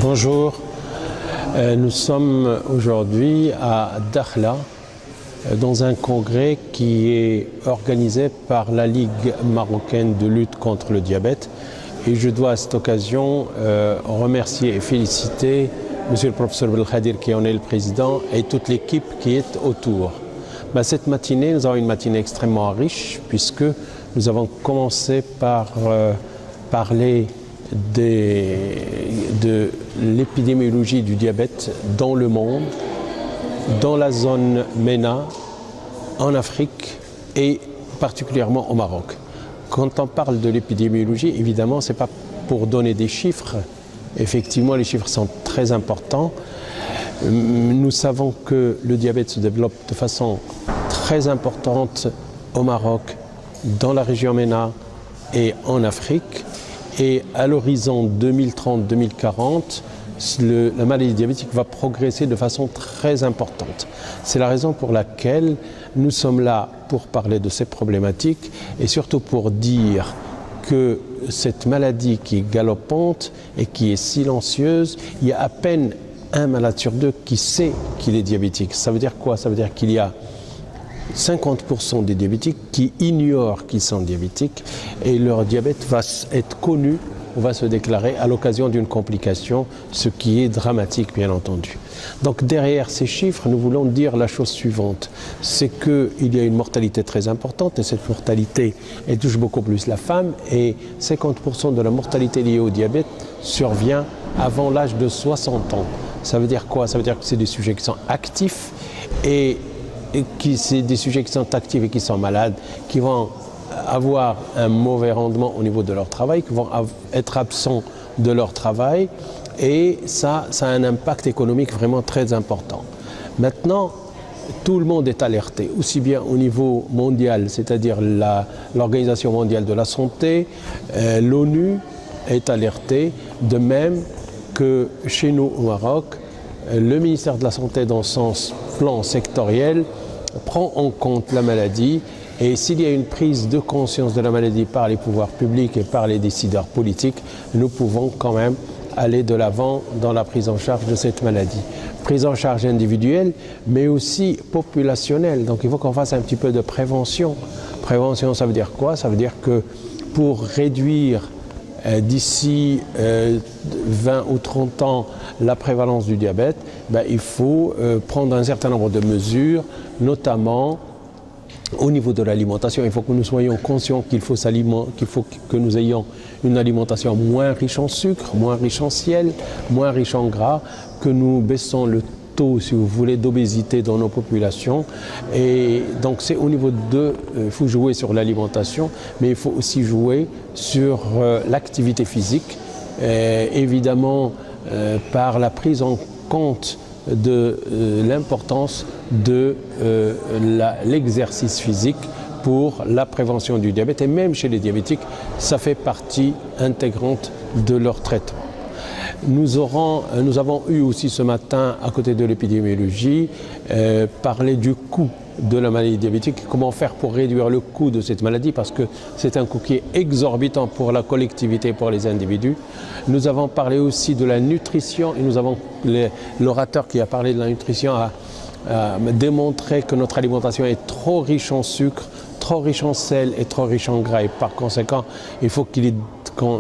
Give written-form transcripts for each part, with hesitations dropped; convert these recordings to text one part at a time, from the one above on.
Bonjour, nous sommes aujourd'hui à Dakhla dans un congrès qui est organisé par la Ligue marocaine de lutte contre le diabète et je dois à cette occasion remercier et féliciter Monsieur le professeur Belkhadir qui en est le président et toute l'équipe qui est autour. Cette matinée, nous avons une matinée extrêmement riche puisque nous avons commencé par parler de l'épidémiologie du diabète dans le monde, dans la zone MENA, en Afrique et particulièrement au Maroc. Quand on parle de l'épidémiologie, évidemment, ce n'est pas pour donner des chiffres. Effectivement, les chiffres sont très importants. Nous savons que le diabète se développe de façon très importante au Maroc, dans la région MENA et en Afrique. Et à l'horizon 2030-2040, la maladie diabétique va progresser de façon très importante. C'est la raison pour laquelle nous sommes là pour parler de ces problématiques et surtout pour dire que cette maladie qui est galopante et qui est silencieuse, il y a à peine un malade sur deux qui sait qu'il est diabétique. Ça veut dire quoi? Ça veut dire qu'il y a 50% des diabétiques qui ignorent qu'ils sont diabétiques et leur diabète va être connu ou va se déclarer à l'occasion d'une complication, ce qui est dramatique bien entendu. Donc derrière ces chiffres, nous voulons dire la chose suivante, c'est qu'il y a une mortalité très importante et cette mortalité, elle touche beaucoup plus la femme et 50% de la mortalité liée au diabète survient avant l'âge de 60 ans. Ça veut dire quoi? Ça veut dire que c'est des sujets qui sont actifs et c'est des sujets qui sont actifs et qui sont malades, qui vont avoir un mauvais rendement au niveau de leur travail, qui vont être absents de leur travail et ça a un impact économique vraiment très important. Maintenant, tout le monde est alerté, aussi bien au niveau mondial, c'est-à-dire l'Organisation mondiale de la santé, l'ONU est alertée, de même que chez nous au Maroc, le ministère de la Santé dans son plan sectoriel prend en compte la maladie et s'il y a une prise de conscience de la maladie par les pouvoirs publics et par les décideurs politiques, nous pouvons quand même aller de l'avant dans la prise en charge de cette maladie. Prise en charge individuelle, mais aussi populationnelle. Donc il faut qu'on fasse un petit peu de prévention. Prévention, ça veut dire quoi? Ça veut dire que pour réduire d'ici 20 ou 30 ans la prévalence du diabète, il faut prendre un certain nombre de mesures, notamment au niveau de l'alimentation. Il faut que nous soyons conscients qu'il faut que nous ayons une alimentation moins riche en sucre, moins riche en sel, moins riche en gras, que nous baissons le taux, si vous voulez, d'obésité dans nos populations. Et donc c'est au niveau il faut jouer sur l'alimentation, mais il faut aussi jouer sur l'activité physique, évidemment par la prise en compte de l'importance de l'exercice physique pour la prévention du diabète. Et même chez les diabétiques, ça fait partie intégrante de leur traitement. Nous avons eu aussi ce matin, à côté de l'épidémiologie, parler du coût de la maladie diabétique, comment faire pour réduire le coût de cette maladie, parce que c'est un coût qui est exorbitant pour la collectivité, pour les individus. Nous avons parlé aussi de la nutrition et nous avons l'orateur qui a parlé de la nutrition a démontré que notre alimentation est trop riche en sucre, trop riche en sel et trop riche en gras et par conséquent il faut que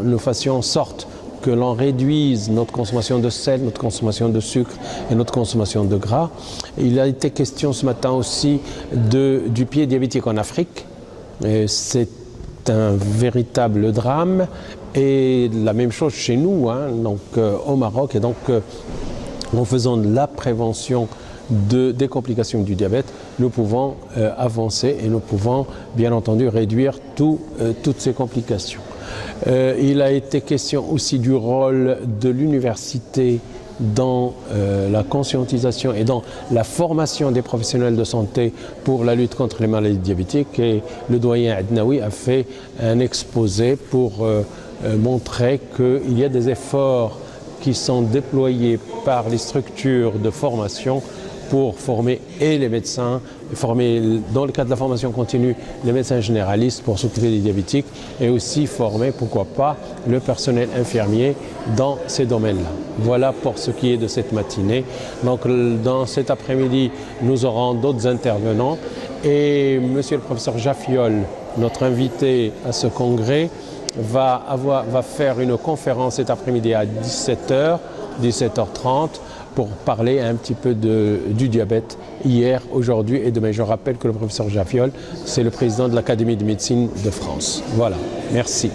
nous fassions en sorte que l'on réduise notre consommation de sel, notre consommation de sucre et notre consommation de gras. Il a été question ce matin aussi du pied diabétique en Afrique. C'est un véritable drame et la même chose chez nous, donc au Maroc. Et donc en faisant de la prévention des complications du diabète, nous pouvons avancer et nous pouvons bien entendu réduire toutes ces complications. Il a été question aussi du rôle de l'université dans la conscientisation et dans la formation des professionnels de santé pour la lutte contre les maladies diabétiques. Et le doyen Adnaoui a fait un exposé pour montrer qu'il y a des efforts qui sont déployés par les structures de formation pour former et les médecins, former dans le cadre de la formation continue les médecins généralistes pour s'occuper des diabétiques et aussi former, pourquoi pas, le personnel infirmier dans ces domaines-là. Voilà pour ce qui est de cette matinée. Donc dans cet après-midi, nous aurons d'autres intervenants et monsieur le professeur Jaffiol, notre invité à ce congrès, va faire une conférence cet après-midi à 17h, 17h30 pour parler un petit peu du diabète hier, aujourd'hui et demain. Je rappelle que le professeur Jaffiol, c'est le président de l'Académie de médecine de France. Voilà, merci.